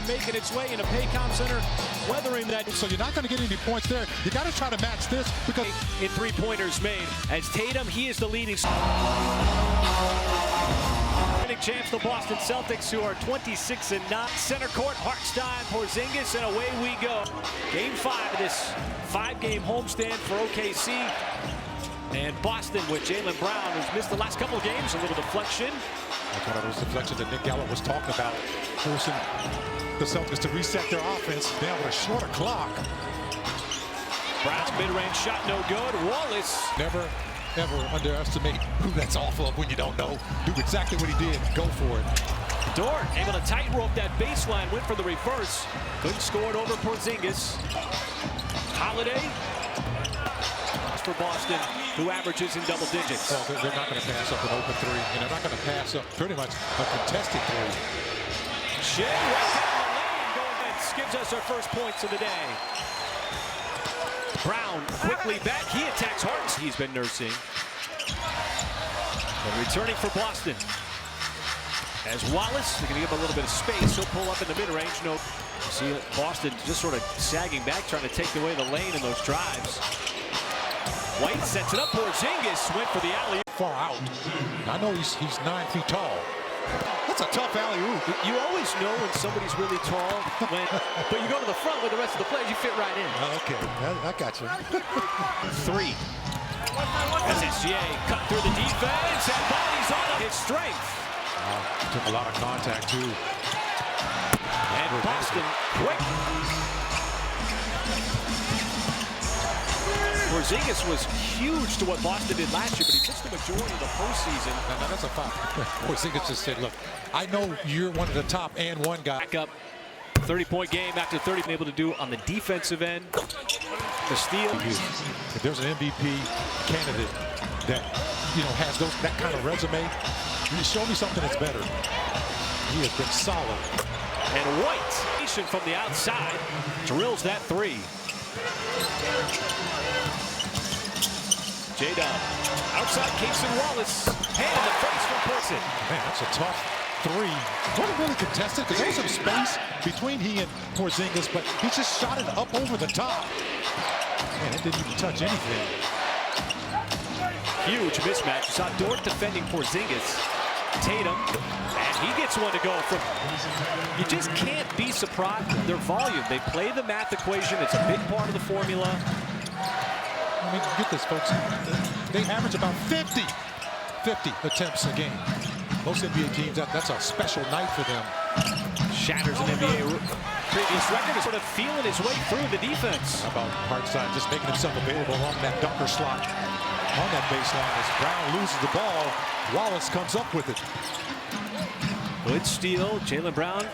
making its way into Paycom Center, weathering that. So you're not going to get any points there. You got to try to match this because in three-pointers made. As Tatum, he is the leading champs, the Boston Celtics, who are 26-9. Center court, Hartenstein, Porzingis, and away we go. Game 5 of this 5-game homestand for OKC. And Boston with Jaylen Brown, who's missed the last couple of games. A little deflection. That's one of those deflections that Nick Gallup was talking about, forcing the Celtics to reset their offense now with a shorter clock. Brown's mid-range shot no good. Wallace. Never, ever underestimate who that's off of when you don't know. Do exactly what he did. Go for it. Dort able to tightrope that baseline. Went for the reverse. Couldn't score it over Porzingis. Holiday for Boston, who averages in double digits. Well, they're not going to pass up an open three, and they're not going to pass up pretty much a contested three. Shea right down the lane. Gomez gives us our first points of the day. Brown quickly back. He attacks Hartenstein. He's been nursing. And returning for Boston. As Wallace, they're going to give him a little bit of space. He'll pull up in the mid-range. No, see Boston just sort of sagging back, trying to take away the lane in those drives. White sets it up. Porzingis went for the alley. Far out. I know he's 9 feet tall. That's a tough alley-oop. You always know when somebody's really tall, but you go to the front with the rest of the players, you fit right in. Okay, I got you. 3. As SGA cut through the defense and bodies on his strength. Took a lot of contact, too. And Boston quick. Porzingis was huge to what Boston did last year, but he missed the majority of the postseason. Now that's a foul. Porzingis just said, look, I know you're one of the top and one guy. Back up, 30-point game after 30, been able to do on the defensive end. The steal. If there's an MVP candidate that, has that kind of resume, you show me something that's better. He has been solid. And White, from the outside, drills that 3. J-Dub, outside Casey Wallace, hand in the face from Person. Man, that's a tough 3. Wasn't really contested because there was some space between he and Porzingis, but he just shot it up over the top. Man, it didn't even touch anything. Huge mismatch. You saw Dort defending Porzingis. Tatum, and he gets one to go from. You just can't be surprised with their volume. They play the math equation. It's a big part of the formula. I mean, get this, folks. They average about 50 attempts a game. Most NBA teams, that's a special night for them. Shatters an NBA previous record. Is sort of feeling his way through the defense. How about Hartenstein just making himself available on that dunker slot on that baseline as Brown loses the ball. Wallace comes up with it. Good steal. Jaylen Brown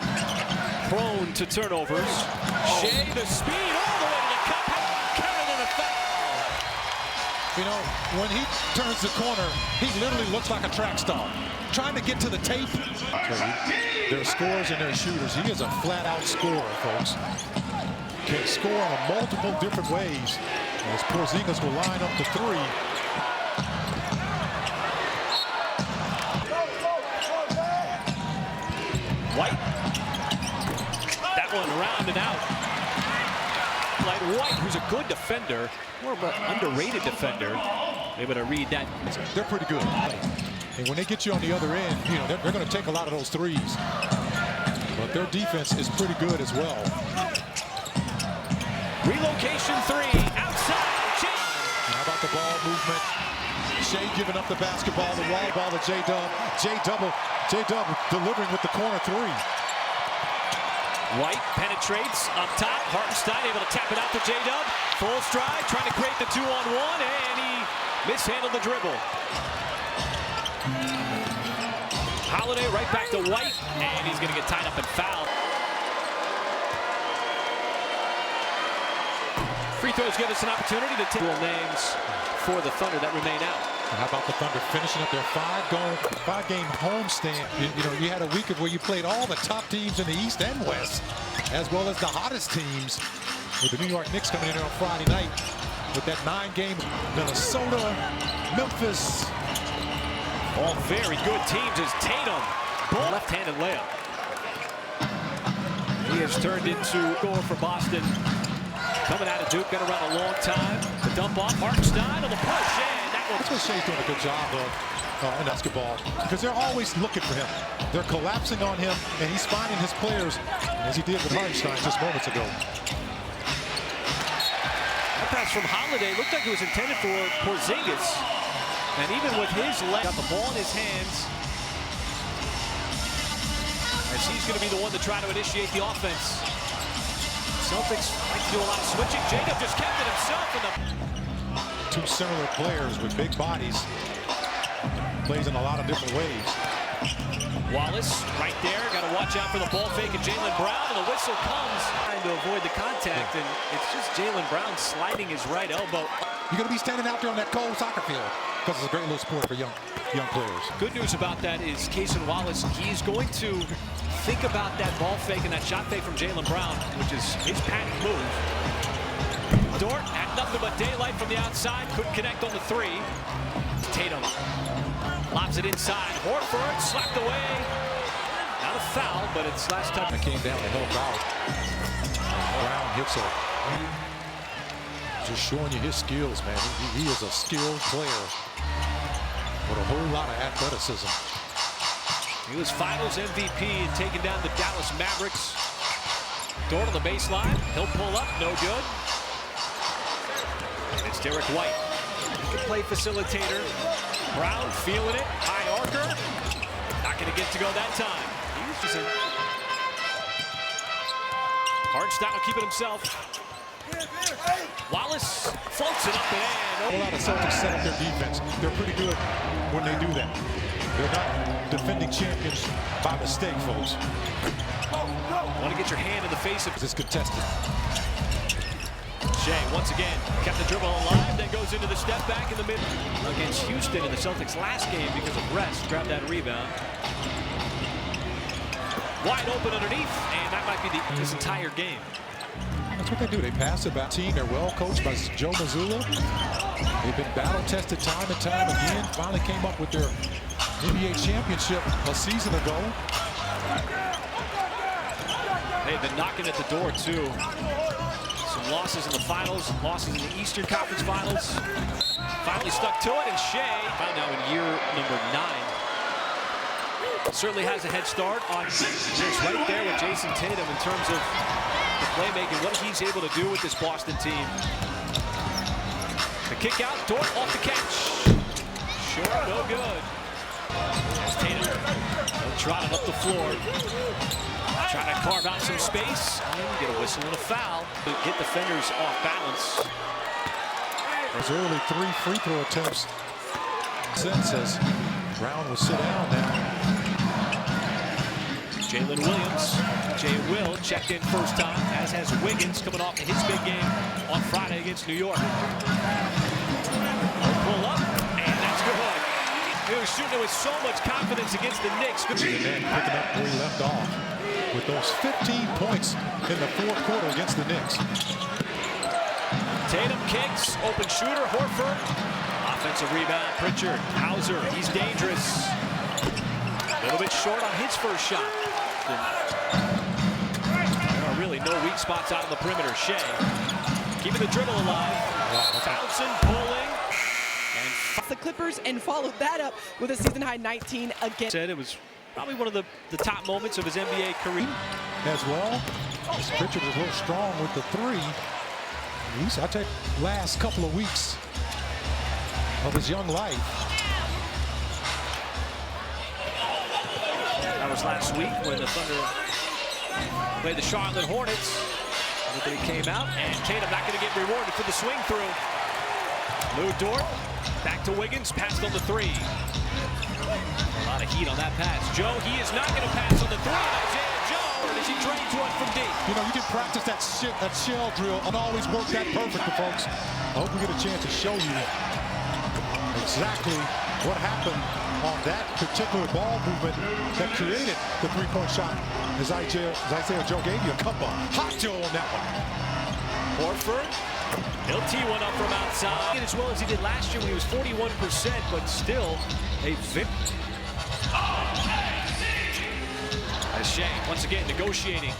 prone to turnovers. Shea the speed all the way to the cup. Counted in a foul. When he turns the corner, he literally looks like a track star. Trying to get to the tape. There are scorers and there are shooters. He is a flat-out scorer, folks. Can score in multiple different ways. As Porzingis will line up to 3. White. That one round and out. Like White, who's a good defender, more of an underrated defender. Able to read that. They're pretty good. And when they get you on the other end, they're going to take a lot of those threes. But their defense is pretty good as well. Relocation 3, outside. And how about the ball movement? Shea giving up the basketball, the wall ball to J-Dub. J-Dub delivering with the corner 3. White penetrates up top. Hartenstein able to tap it out to J-Dub. Full stride, trying to create the 2-on-1, and he mishandled the dribble. Holiday right back to White, and he's going to get tied up and fouled. Free throws give us an opportunity to take names for the Thunder that remain out. And how about the Thunder finishing up their 5-game homestand? You had a week of where you played all the top teams in the East and West, as well as the hottest teams, with the New York Knicks coming in on Friday night with that 9-game. Minnesota, Memphis. All very good teams as Tatum. Left-handed layup. He has turned into a score for Boston. Coming out of Duke, been around a long time. The dump off, Hartenstein on the push, and that's what Shea's doing a good job of in basketball, because they're always looking for him. They're collapsing on him, and he's finding his players, as he did with Hartenstein just moments ago. That pass from Holiday looked like it was intended for Porzingis, and even with his leg, got the ball in his hands, as he's going to be the one to try to initiate the offense. Celtics like to do a lot of switching. Jacob just kept it himself in the... Two similar players with big bodies. Plays in a lot of different ways. Wallace right there. Got to watch out for the ball fake of Jaylen Brown, and the whistle comes. Trying to avoid the contact, and it's just Jaylen Brown sliding his right elbow. You're going to be standing out there on that cold soccer field, because it's a great little sport for young players. Good news about that is Cason Wallace, he's going to think about that ball fake and that shot fake from Jaylen Brown, which is his panic move. Dort had nothing but daylight from the outside, couldn't connect on the three. Tatum lobs it inside. Horford slapped away. Not a foul, but it's last time. It came down to help out. Brown hits it. Just showing you his skills, man. He is a skilled player with a whole lot of athleticism. He was Finals MVP and taking down the Dallas Mavericks. Dort on the baseline. He'll pull up. No good. And it's Derek White. He can play facilitator. Brown feeling it. High archer. Not going to get to go that time. He's just in. Hartenstein will keep it himself. Wallace floats it up and in. A lot of Celtics set up their defense. They're pretty good when they do that. They're not defending champions by mistake, folks. Want to get your hand in the face of this contested. Shea once again kept the dribble alive, then goes into the step back in the middle against Houston in the Celtics last game because of rest. Grabbed that rebound. Wide open underneath, and that might be this entire game. That's what they do. They pass it back. They're well coached by Joe Mazzulla. They've been battle-tested time and time again. Finally came up with their NBA championship a season ago. They've been knocking at the door, too. Some losses in the finals, losses in the Eastern Conference Finals. Finally stuck to it, and Shea, now in year number 9. Certainly has a head start on this right there with Jason Tatum in terms of the playmaking, what he's able to do with this Boston team. The kick out, Dort off the catch. Short, no good. There's Tatum, trotting up the floor. Trying to carve out some space, and get a whistle and a foul. Get defenders off balance. Those early 3 free throw attempts. Says Brown will sit down now. Jalen Williams, Jay Will checked in first time, as has Wiggins coming off his big game on Friday against New York. Pull up, and that's good. He was shooting with so much confidence against the Knicks. And then picking up where he left off with those 15 points in the 4th quarter against the Knicks. Tatum kicks, open shooter, Horford. Offensive rebound, Pritchard. Hauser, he's dangerous. A little bit short on his first shot. There are really no weak spots out on the perimeter. Shea keeping the dribble alive. Bouncing, pulling, and the Clippers, and followed that up with a season-high 19 again. Said it was probably one of the top moments of his NBA career. As well, Pritchard was a little strong with the 3. I take last couple of weeks of his young life. That was last week when the Thunder played the Charlotte Hornets. Everybody came out, and Tatum not going to get rewarded for the swing through. Lou Dort, back to Wiggins, passed on the 3. A lot of heat on that pass. Joe, he is not going to pass on the 3. Isaiah Joe, as he drains one from deep. You know, you can practice that shell drill and always work that perfect, folks. I hope we get a chance to show you exactly what happened on that particular ball movement that created the 3-point shot. As Isaiah Joe gave you a couple. Hot Joe on that one. Horford, he'll tee one up from outside. As well as he did last year when he was 41%, but still a victory. As Shea, once again, negotiating.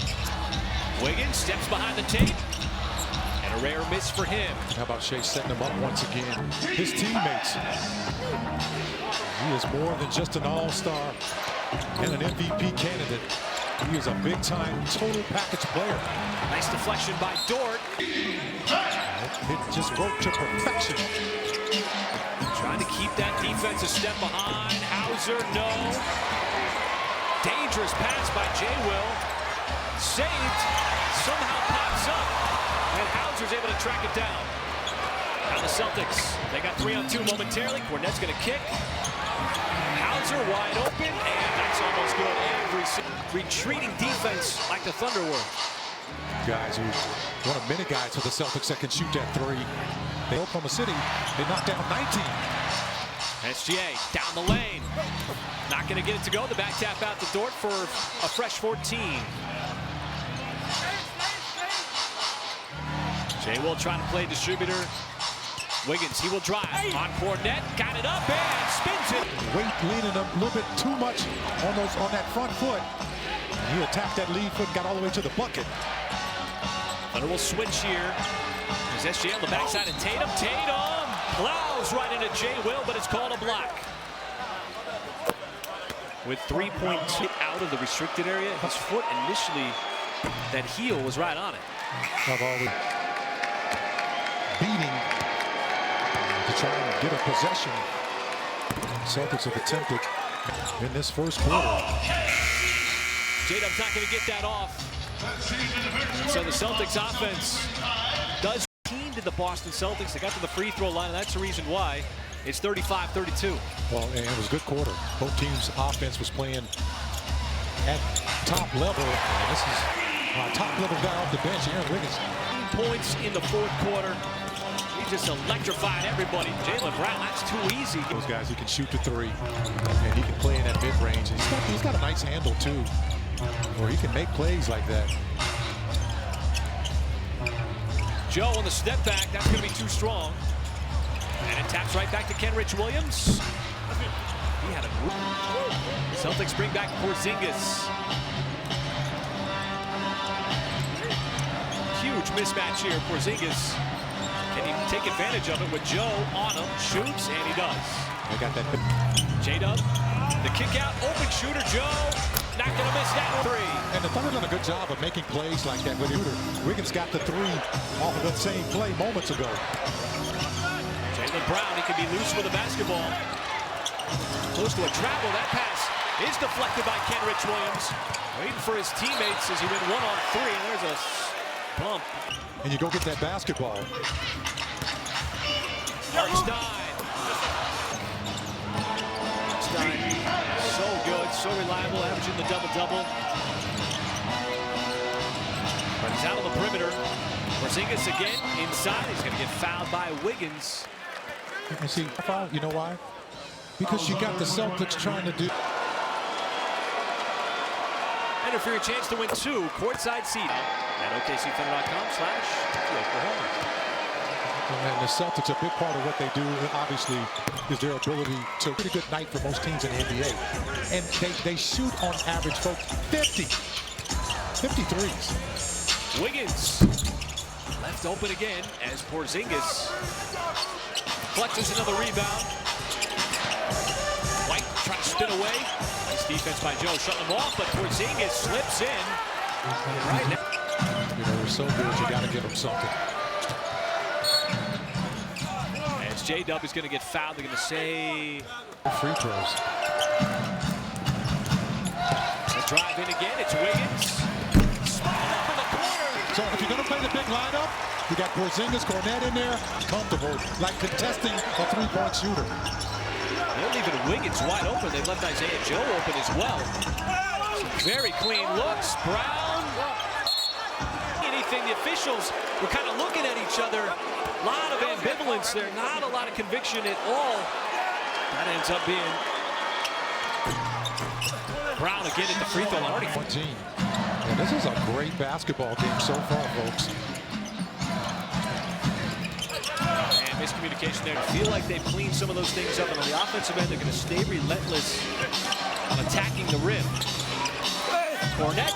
Wiggins steps behind the tape. And a rare miss for him. How about Shea setting him up once again? His teammates. He is more than just an all-star and an MVP candidate. He is a big-time total package player. Nice deflection by Dort. It just worked to perfection. Trying to keep that defense a step behind. Hauser, no. Dangerous pass by J. Will. Saved. Somehow pops up. And Hauser's able to track it down. Now the Celtics. They got 3-on-2 momentarily. Cornette's going to kick. Hauser wide open. And that's almost good. Every retreating defense like the Thunder were. Guys who, one of many guys for the Celtics that can shoot that three. They Oklahoma City, they knocked down 19. SGA down the lane. Not going to get it to go. The back tap out to Dort for a fresh 14. Jay will try to play distributor. Wiggins, he will drive on Cornette. Got it up and spins it. Weight leaning a little bit too much on that front foot. And he attacked that lead foot and got all the way to the bucket. Thunder will switch here. There's SGA on the backside and Tatum. Tatum plows right into Jay Will, but it's called a block. With 3.2 out of the restricted area, his foot initially, that heel was right on it. Of all the beating to try and get a possession. Celtics have attempted in this first quarter. J-Dub's not going to get that off. So the Celtics offense does team to the Boston Celtics. They got to the free throw line, and that's the reason why it's 35-32. Well, and it was a good quarter. Both teams' offense was playing at top level. And this is a top level guy off the bench, Aaron Wiggins. Points in the fourth quarter. He just electrified everybody. Jaylen Brown, that's too easy. Those guys, he can shoot the three, and he can play in that mid-range. He's got a nice handle, too, where he can make plays like that. Joe on the step back, that's going to be too strong. And it taps right back to Kenrich Williams. He had a group. Celtics bring back Porzingis. Huge mismatch here. Porzingis, can he take advantage of it with Joe on him? Shoots, and he does. They got that. J-Dub, the kick out, open shooter, Joe. Not going to miss that three. And the Thunder done a good job of making plays like that. Wiggins got the three off of that same play moments ago. Jaylen Brown, he can be loose with the basketball. Close to a travel. That pass is deflected by Kenrich Williams. Waiting for his teammates as he went 1-on-3, and there's a bump. And you go get that basketball. Hartenstein, so good, so reliable, averaging the double-double. But he's out on the perimeter. Porzingis again inside. He's going to get fouled by Wiggins. You see, you know why? Because you got the Celtics trying to do. And for your chance to win 2 courtside seat at OKCThunder.com/Oklahoma. And the Celtics, a big part of what they do, obviously, is their ability to pretty good night for most teams in the NBA. And they shoot on average, folks, 53s. Wiggins left open again as Porzingis clutches another rebound. White trying to spin away. Nice defense by Joe, shutting him off, but Porzingis slips in. Right now. You know, they're so good, you got to give them something. As J-Dub is going to get fouled, they're going to say free throws. Let's drive in again. It's Wiggins. Spot up in the corner. So if you're going to play the big lineup, you got Porzingis, Cornette in there, comfortable, like contesting a three-point shooter. They don't leave Wiggins wide open. They left Isaiah Joe open as well. Very clean looks. Brown. Anything, the officials were kind of looking at each other. A lot of ambivalence there. Not a lot of conviction at all. That ends up being Brown again at the free throw line. And this is a great basketball game so far, folks. And miscommunication there. I feel like they've cleaned some of those things up. And on the offensive end, they're going to stay relentless on attacking the rim. Cornette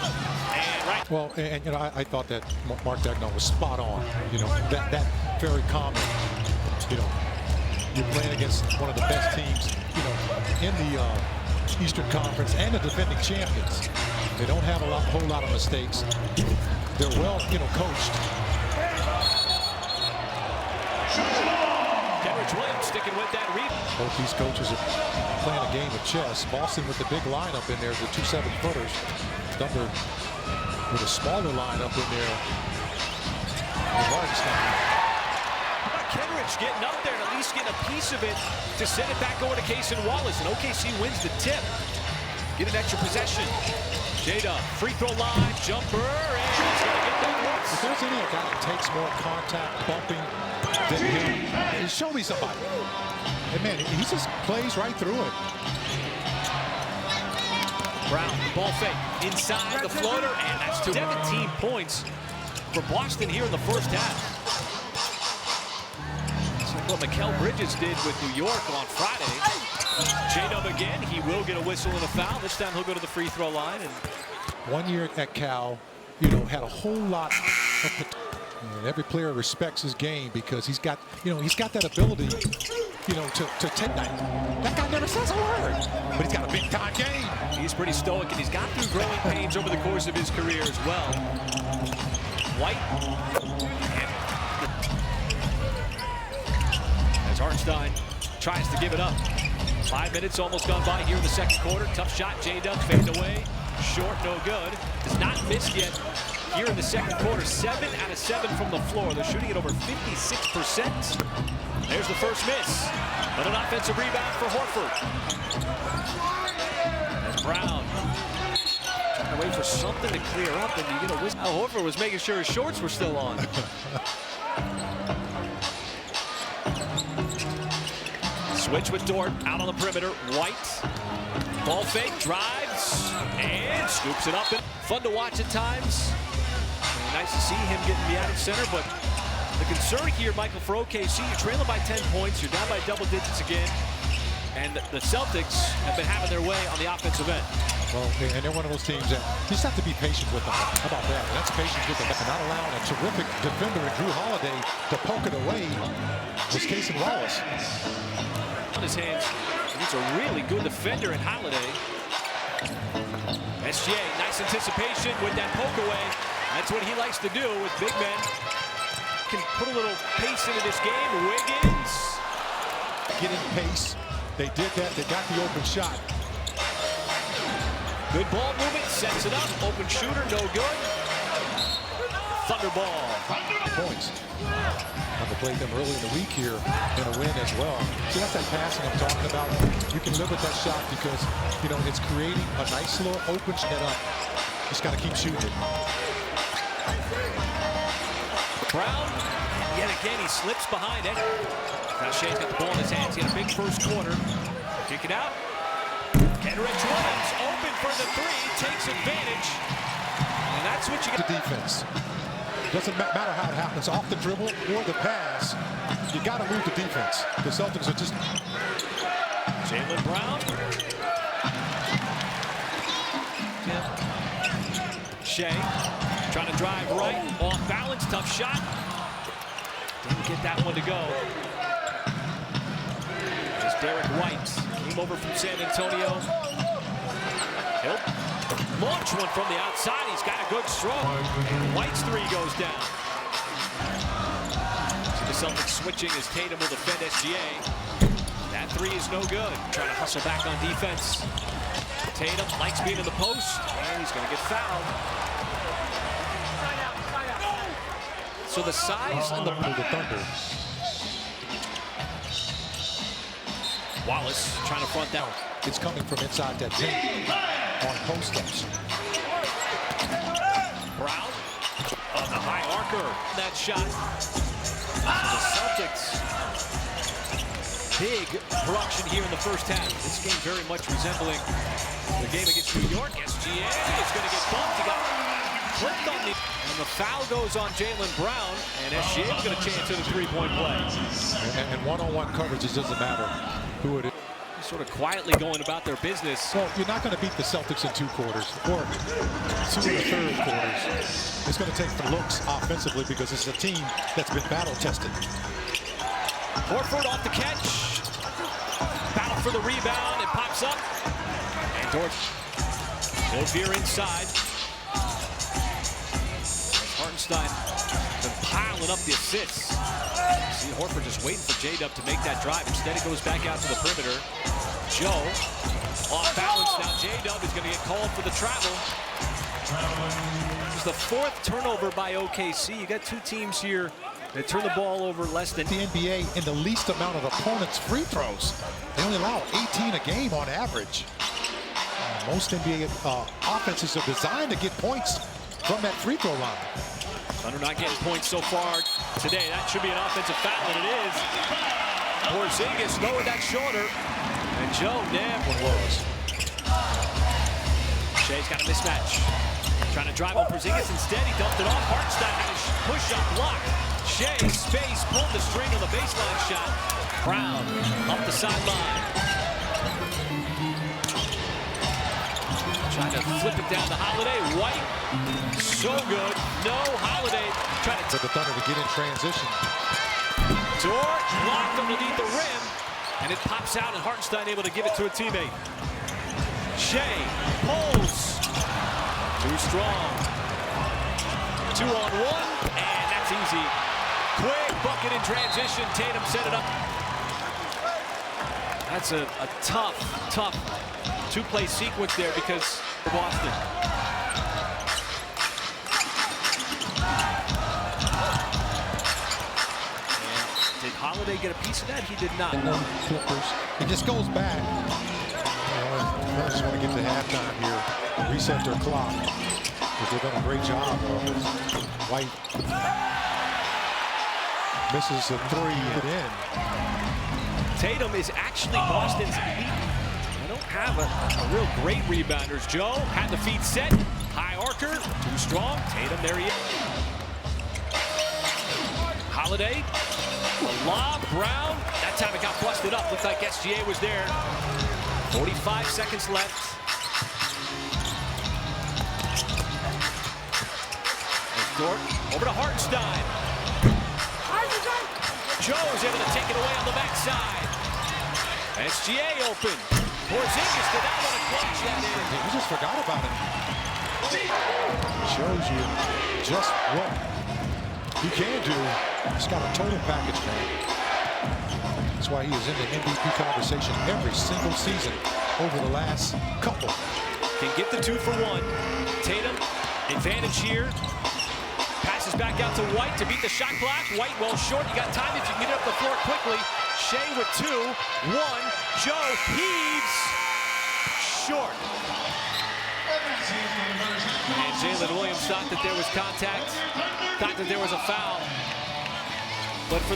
and Right. Well, and you know, I thought that Mark Daigneault was spot on. You know, that very comment. You know, you're playing against one of the best teams, you know, in the Eastern Conference and the defending champions. They don't have a whole lot of mistakes. They're well, you know, coached. Williams sticking with that read. Both these coaches are playing a game of chess. Boston with the big lineup in there, the 2 7-footers. Thunder with a smaller lineup in there. Kenrich getting up there and at least getting a piece of it to send it back over to Cason Wallace. And OKC wins the tip. Get an extra possession. Jada, free throw line, jumper, and he's going to get that once. If there's any guy that takes more contact, bumping than him, show me somebody. And man, he just plays right through it. Brown, the ball fake, inside the floater, and that's 17 points for Boston here in the first half. What Mikal Bridges did with New York on Friday. J-Dub again, he will get a whistle and a foul. This time he'll go to the free throw line. And 1 year at Cal, you know, had a whole lot of and every player respects his game because he's got, you know, he's got that ability, you know, to take that. That guy never says a word, but he's got a big time game. He's pretty stoic, and he's gone through growing pains over the course of his career as well. White. As Hartenstein tries to give it up. 5 minutes almost gone by here in the second quarter. Tough shot, J-Dub fading away. Short, no good. Does not miss yet here in the second quarter. 7 out of 7 from the floor. They're shooting at over 56%. There's the first miss. But an offensive rebound for Horford. That's Brown. Trying to wait for something to clear up, and you get a whistle. Horford was making sure his shorts were still on. Switch with Dort out on the perimeter. White. Ball fake, drives, and scoops it up. Fun to watch at times. And nice to see him getting the out of center, but the concern here, Michael, for OKC, you're trailing by 10 points, you're down by double digits again, and the Celtics have been having their way on the offensive end. Well, and they're one of those teams that you just have to be patient with them. How about that? And that's patience with them. And not allowing a terrific defender in Drew Holiday to poke it away was Cason Wallace. On his hands. He's a really good defender in Holiday. SGA, nice anticipation with that poke away. That's what he likes to do with big men. Can put a little pace into this game. Wiggins. Getting pace. They did that. They got the open shot. Good ball movement. Sets it up. Open shooter. No good. Thunder ball. Points. I've played them early in the week here in a win as well. So that's that passing I'm talking about. You can live with that shot because, you know, it's creating a nice little open set up. Just got to keep shooting it. Brown, yet again, he slips behind it. Now Shea's got the ball in his hands. He had a big first quarter. Kick it out. Kenrich Williams open for the three, takes advantage. And that's what you get. The defense. Doesn't matter how it happens, off the dribble or the pass. You got to move the defense. The Celtics are just. Jaylen Brown. Shea trying to drive right, off balance, tough shot. Didn't get that one to go. There's Derek White, came over from San Antonio. He'll launch one from the outside. He's got a good stroke. White's three goes down. So the Celtics switching as Tatum will defend SGA. That three is no good. Trying to hustle back on defense. Tatum likes being in the post, and he's going to get fouled. So the size and the Thunder. Wallace trying to front that. It's coming from inside that paint on post-ups. Brown on the high archer. That shot. So the Celtics. Big production here in the first half. This game very much resembling the game against New York. SGA is going to get bumped. He got clipped on the... And the foul goes on Jaylen Brown, and SGA is going to chance to the three-point play. And one-on-one coverage, it doesn't matter who it is. sort of quietly going about their business. So you're not going to beat the Celtics in 2 quarters or 2 and a third quarters. It's going to take the looks offensively because it's a team that's been battle tested. Horford off the catch. Battle for the rebound. It pops up. And Dort goes here inside. Hartenstein been piling up the assists. See Horford just waiting for J-Dub to make that drive. Instead, it goes back out to the perimeter. Joe off balance. Now J-Dub is going to get called for the travel. This is the 4th turnover by OKC. You got 2 teams here that turn the ball over less than the NBA in the least amount of opponents' free throws. They only allow 18 a game on average. Most NBA offenses are designed to get points from that free throw line. Thunder not getting points so far today. That should be an offensive foul, and it is. Porzingis lowered that shoulder, and Joe damn One was. Shea's got a mismatch. Trying to drive on Porzingis. Instead, he dumped it off. Hartenstein had his push-up blocked. Shea, space, pulled the string on the baseline shot. Brown up the sideline. Trying to flip it down to Holiday. White, so good. No, Holiday trying to For the Thunder to get in transition. Dort blocked underneath the rim, and it pops out, and Hartenstein able to give it to a teammate. Shea pulls. Too strong. 2-on-1, and that's easy. Quick bucket in transition. Tatum set it up. That's a tough 2-play sequence there because of Boston. And did Holiday get a piece of that? He did not. Clippers. He just goes back. I just want to get to halftime here. Reset their clock. Because they've done a great job of it. White misses a 3 and in. Tatum is actually Boston's elite. They don't have a real great rebounders. Joe had the feet set. High archer, too strong. Tatum, there he is. Holiday, the lob, Brown. That time it got busted up. Looked like SGA was there. 45 seconds left. Dort over to Hartenstein. Joe is able to take it away on the backside. SGA open. Porzingis did not want to clutch that in. He just forgot about it. Shows you just what you can do. He's got a total package, man. That's why he is in the MVP conversation every single season over the last couple. Can get the 2 for 1. Tatum, advantage here. Passes back out to White to beat the shot clock. White well short. You got time if you can get it up the floor quickly. Shea with 2. 1. Joe heaves. Short. And Jalen Williams thought that there was contact. Thought that there was a foul. But for the